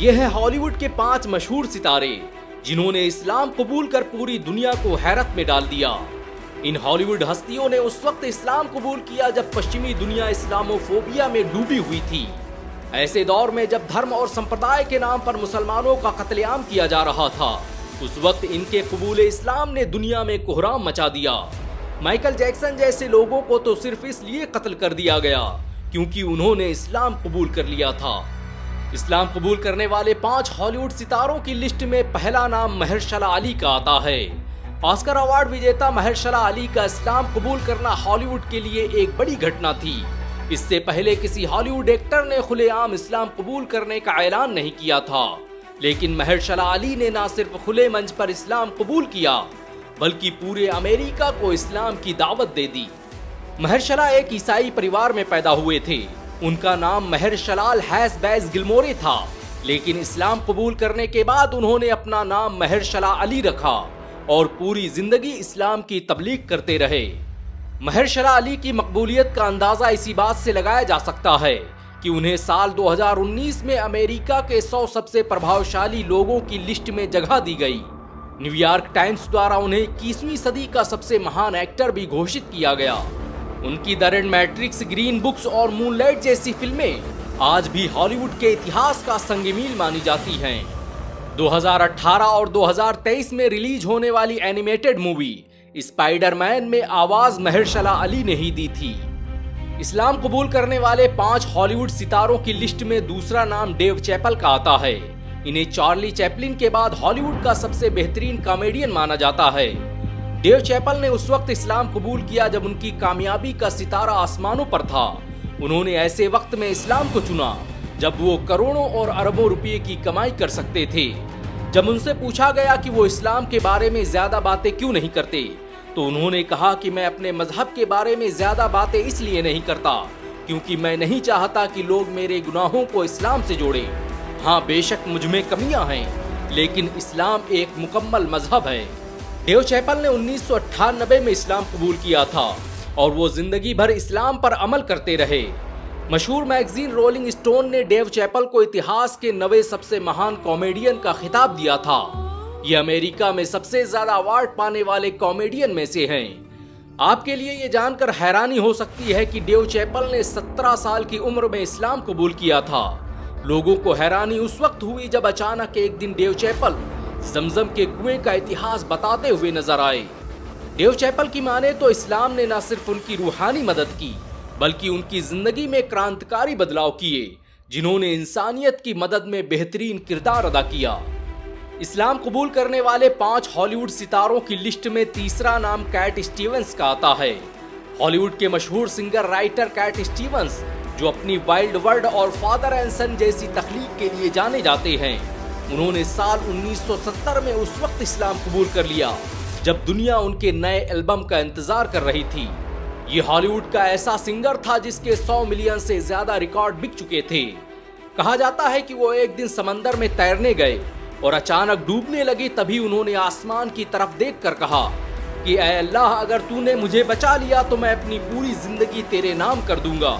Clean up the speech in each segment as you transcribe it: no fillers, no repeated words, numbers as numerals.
ये है हॉलीवुड के 5 मशहूर सितारे जिन्होंने इस्लाम कबूल कर पूरी दुनिया को हैरत में डाल दिया। इन हॉलीवुड हस्तियों ने उस वक्त इस्लाम कबूल किया जब पश्चिमी दुनिया इस्लामोफोबिया में डूबी हुई थी। ऐसे दौर में जब धर्म और संप्रदाय के नाम पर मुसलमानों का कत्लेआम किया जा रहा था, उस वक्त इनके कबूल इस्लाम ने दुनिया में कोहराम मचा दिया। माइकल जैक्सन जैसे लोगों को तो सिर्फ इसलिए कत्ल कर दिया गया क्योंकि उन्होंने इस्लाम कबूल कर लिया था। इस्लाम कबूल करने वाले 5 हॉलीवुड सितारों की लिस्ट में पहला नाम महरशला अली का आता है। ऑस्कर अवार्ड विजेता महरशला अली का इस्लाम कबूल करना हॉलीवुड के लिए एक बड़ी घटना थी। इससे पहले किसी हॉलीवुड एक्टर ने खुलेआम इस्लाम कबूल करने का ऐलान नहीं किया था, लेकिन महरशला अली ने न सिर्फ खुले मंच पर इस्लाम कबूल किया बल्कि पूरे अमेरिका को इस्लाम की दावत दे दी। महरशला एक ईसाई परिवार में पैदा हुए थे। उनका नाम महरशलाल हैस बैज गिलमोरे था, लेकिन इस्लाम कबूल करने के बाद उन्होंने अपना नाम महरशला अली रखा और पूरी जिंदगी इस्लाम की तबलीग करते रहे। महरशला अली की मकबूलियत का अंदाजा इसी बात से लगाया जा सकता है कि उन्हें साल 2019 में अमेरिका के 100 सबसे प्रभावशाली लोगों की लिस्ट में जगह दी गई। न्यूयॉर्क टाइम्स द्वारा उन्हें 21वीं सदी का सबसे महान एक्टर भी घोषित किया गया। उनकी the red matrix, green books और मूनलाइट जैसी फिल्में आज भी हॉलीवुड के इतिहास का संग-मील मानी जाती हैं। 2018 और 2023 में रिलीज होने वाली एनिमेटेड मूवी स्पाइडरमैन में आवाज महरशला अली ने ही दी थी। इस्लाम कबूल करने वाले 5 हॉलीवुड सितारों की लिस्ट में दूसरा नाम डेव चैपल का आता है। इन्हें चार्ली चैपलिन के बाद हॉलीवुड का सबसे बेहतरीन कॉमेडियन माना जाता है। डेव चैपल ने उस वक्त इस्लाम कबूल किया जब उनकी कामयाबी का सितारा आसमानों पर था। उन्होंने ऐसे वक्त में इस्लाम को चुना जब वो करोड़ों और अरबों रुपए की कमाई कर सकते थे। जब उनसे पूछा गया कि वो इस्लाम के बारे में ज्यादा बातें क्यों नहीं करते, तो उन्होंने कहा कि मैं अपने मजहब के बारे में ज्यादा बातें इसलिए नहीं करता क्योंकि मैं नहीं चाहता कि लोग मेरे गुनाहों को इस्लाम से जोड़ें। हाँ, बेशक मुझ में कमियां हैं, लेकिन इस्लाम एक मुकम्मल मजहब है। डेव चैपल ने 1998 में इस्लाम कबूल किया था और वो जिंदगी भर इस्लाम पर अमल करते रहे। मशहूर मैगजीन रोलिंग स्टोन ने डेव चैपल को इतिहास के 90 सबसे महान कॉमेडियन का खिताब दिया था। ये अमेरिका में सबसे ज्यादा अवार्ड पाने वाले कॉमेडियन में से हैं। आपके लिए ये जानकर हैरानी हो सकती है कि डेव चैपल ने 17 साल की उम्र में इस्लाम कबूल किया था। लोगों को हैरानी उस वक्त हुई जब अचानक एक दिन डेव चैपल जमजम के कुएं का इतिहास बताते हुए नजर आए। डेव चैपल की माने तो इस्लाम ने न सिर्फ उनकी रूहानी मदद की बल्कि उनकी जिंदगी में क्रांतिकारी बदलाव किए, जिन्होंने इंसानियत की मदद में बेहतरीन किरदार अदा किया। इस्लाम कबूल करने वाले 5 हॉलीवुड सितारों की लिस्ट में तीसरा नाम कैट स्टीवंस का आता है। हॉलीवुड के मशहूर सिंगर राइटर कैट स्टीवंस, जो अपनी वाइल्ड वर्ड और फादर एंड सन जैसी तख्लीक के लिए जाने जाते हैं, उन्होंने साल 1970 में उस वक्त इस्लाम कबूल कर लिया जब दुनिया उनके नए एल्बम का इंतजार कर रही थी। ये हॉलीवुड का ऐसा सिंगर था जिसके 100 मिलियन से ज्यादा रिकॉर्ड बिक चुके थे। कहा जाता है कि वो एक दिन समंदर में तैरने गए और अचानक डूबने लगे। तभी उन्होंने आसमान की तरफ देखकर कहा कि ऐ अल्लाह, अगर तूने मुझे बचा लिया तो मैं अपनी पूरी जिंदगी तेरे नाम कर दूंगा।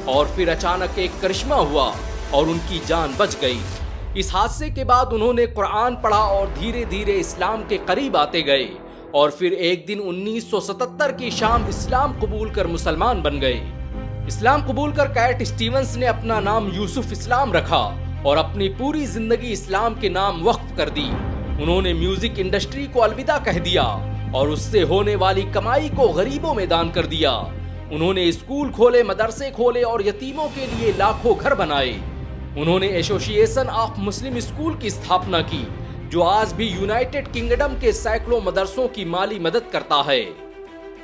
और फिर अचानक एक करिश्मा हुआ और उनकी जान बच गई। इस हादसे के बाद उन्होंने कुरान पढ़ा और धीरे धीरे इस्लाम के करीब आते गए और फिर एक दिन 1977 की शाम इस्लाम कबूल कर मुसलमान बन गए। इस्लाम कबूल कर कैट स्टीवंस ने अपना नाम यूसुफ इस्लाम रखा और अपनी पूरी जिंदगी इस्लाम के नाम वक्फ कर दी। उन्होंने म्यूजिक इंडस्ट्री को अलविदा कह दिया और उससे होने वाली कमाई को गरीबों में दान कर दिया। उन्होंने स्कूल खोले, मदरसे खोले और यतीमों के लिए लाखों घर बनाए। उन्होंने एसोसिएशन ऑफ मुस्लिम स्कूल की स्थापना की, जो आज भी यूनाइटेड किंगडम के सैकड़ों मदरसों की माली मदद करता है।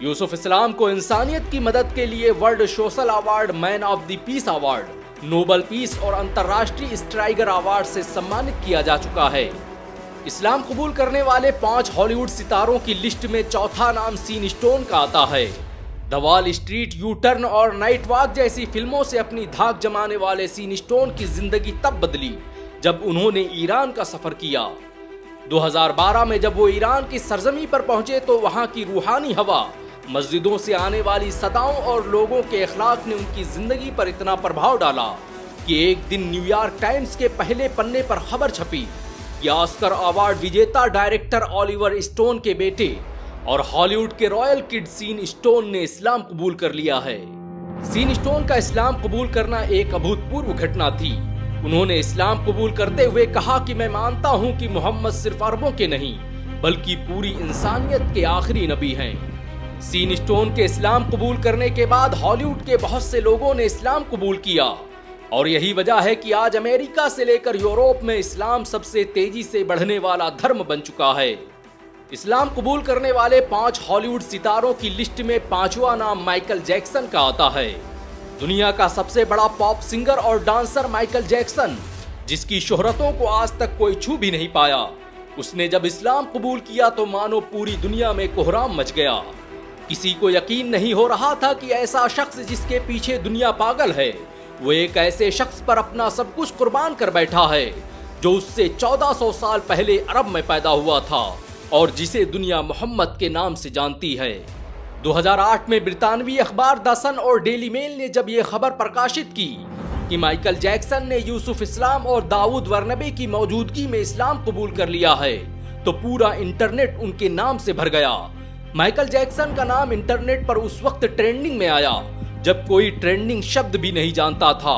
यूसुफ इस्लाम को इंसानियत की मदद के लिए world social award, man of the peace award, Nobel peace और अंतर्राष्ट्रीय स्ट्राइगर अवार्ड से सम्मानित किया जा चुका है। इस्लाम कबूल करने वाले 5 हॉलीवुड सितारों की लिस्ट में चौथा नाम सीन स्टोन का आता है। The wall street, U turn और नाइट वॉक जैसी फिल्मों से अपनी धाक जमाने वाले सीन स्टोन की जिंदगी तब बदली जब उन्होंने ईरान का सफर किया। 2012 में जब वो ईरान की सरजमी पर पहुंचे तो वहां की रूहानी हवा, मस्जिदों से आने वाली सदाओं और लोगों के अखलाक ने उनकी जिंदगी पर इतना प्रभाव डाला कि एक दिन न्यूयॉर्क टाइम्स के पहले पन्ने पर खबर छपी कि ऑस्कर अवार्ड विजेता डायरेक्टर ऑलिवर स्टोन के बेटे और हॉलीवुड के रॉयल किड सीन स्टोन ने इस्लाम कबूल कर लिया है। सीन स्टोन का इस्लाम कबूल करना एक अभूतपूर्व घटना थी। उन्होंने इस्लाम कबूल करते हुए कहा कि मैं मानता हूं कि मोहम्मद सिर्फ अरबों के नहीं बल्कि पूरी इंसानियत के आखिरी नबी हैं। सीन स्टोन के इस्लाम कबूल करने के बाद हॉलीवुड के बहुत से लोगों ने इस्लाम कबूल किया और यही वजह है कि आज अमेरिका से लेकर यूरोप में इस्लाम सबसे तेजी से बढ़ने वाला धर्म बन चुका है। इस्लाम कबूल करने वाले 5 हॉलीवुड सितारों की लिस्ट में 5वां नाम माइकल जैक्सन का आता है। दुनिया का सबसे बड़ा पॉप सिंगर और डांसर माइकल जैक्सन, जिसकी शोहरतों को आज तक कोई छू भी नहीं पाया, उसने जब इस्लाम कबूल किया तो मानो पूरी दुनिया में कोहराम मच गया। किसी को यकीन नहीं हो रहा था कि ऐसा शख्स जिसके पीछे दुनिया पागल है, वो एक ऐसे शख्स पर अपना सब कुछ कुर्बान कर बैठा है जो उससे 1400 साल पहले अरब में पैदा हुआ था और जिसे दुनिया मोहम्मद के नाम से जानती है। 2008 में ब्रितानवी अखबार द सन और डेली मेल ने जब ये खबर प्रकाशित की कि माइकल जैक्सन ने यूसुफ इस्लाम और दाऊद बर्नबे की मौजूदगी में इस्लाम कबूल कर लिया है, तो पूरा इंटरनेट उनके नाम से भर गया। माइकल जैक्सन का नाम इंटरनेट पर उस वक्त ट्रेंडिंग में आया जब कोई ट्रेंडिंग शब्द भी नहीं जानता था।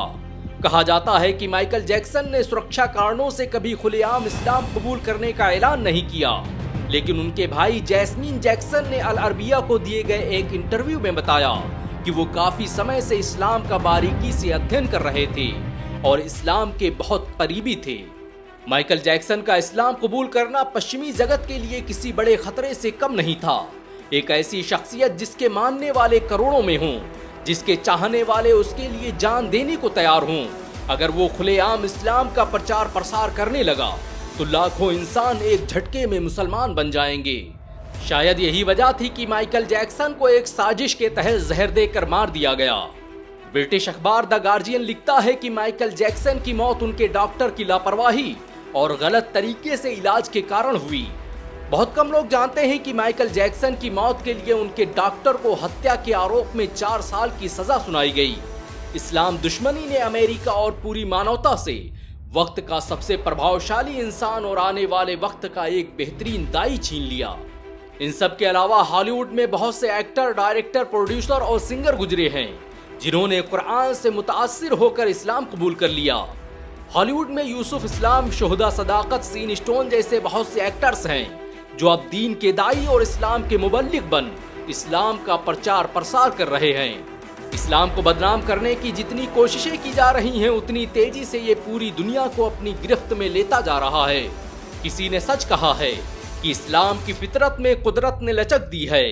कहा जाता है कि माइकल जैक्सन ने सुरक्षा कारणों से कभी खुलेआम इस्लाम कबूल करने का ऐलान नहीं किया, लेकिन उनके भाई जैस्मीन जैक्सन ने अल अरबिया को दिए गए एक इंटरव्यू में बताया कि वो काफी समय से इस्लाम का बारीकी से अध्ययन कर रहे थे और इस्लाम के बहुत करीबी थे। माइकल जैक्सन का इस्लाम कबूल करना पश्चिमी जगत के लिए किसी बड़े खतरे से कम नहीं था। एक ऐसी शख्सियत जिसके मानने वाले करोड़ों में हों, जिसके चाहने वाले उसके लिए जान देने को तैयार हों, अगर वो खुलेआम इस्लाम का प्रचार प्रसार करने लगा तो लाखों इंसान एक झटके में मुसलमान बन जाएंगे। शायद यही वजह थी कि माइकल जैक्सन को एक साजिश के तहत जहर देकर मार दिया गया। ब्रिटिश अखबार द गार्जियन लिखता है कि माइकल जैक्सन की मौत उनके डॉक्टर की लापरवाही और गलत तरीके से इलाज के कारण हुई। बहुत कम लोग जानते हैं कि माइकल जैक्सन की मौत के लिए उनके डॉक्टर को हत्या के आरोप में 4 साल की सजा सुनाई गई। इस्लाम दुश्मनी ने अमेरिका और पूरी मानवता से वक्त का सबसे प्रभावशाली इंसान और आने वाले वक्त का एक बेहतरीन दाई छीन लिया। इन सब के अलावा हॉलीवुड में बहुत से एक्टर, डायरेक्टर, प्रोड्यूसर और सिंगर गुजरे हैं जिन्होंने कुरान से मुतासिर होकर इस्लाम कबूल कर लिया। हॉलीवुड में यूसुफ इस्लाम, शोहदा सदाकत, सीन स्टोन जैसे बहुत से एक्टर्स हैं जो अब दीन के दाई और इस्लाम के मुबल्लिग बन इस्लाम का प्रचार प्रसार कर रहे हैं। इस्लाम को बदनाम करने की जितनी कोशिशें की जा रही हैं, उतनी तेजी से ये पूरी दुनिया को अपनी गिरफ्त में लेता जा रहा है। किसी ने सच कहा है कि इस्लाम की फितरत में कुदरत ने लचक दी है,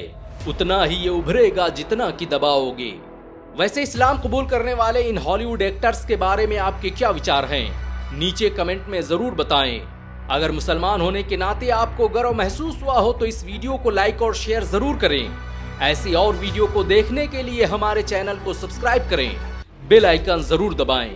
उतना ही ये उभरेगा जितना कि दबाओगे। वैसे इस्लाम कबूल करने वाले इन हॉलीवुड एक्टर्स के बारे में आपके क्या विचार हैं? नीचे कमेंट में जरूर बताएं। अगर मुसलमान होने के नाते आपको गर्व महसूस हुआ हो तो इस वीडियो को लाइक और शेयर जरूर करें। ऐसी और वीडियो को देखने के लिए हमारे चैनल को सब्सक्राइब करें, बेल आइकन जरूर दबाएं।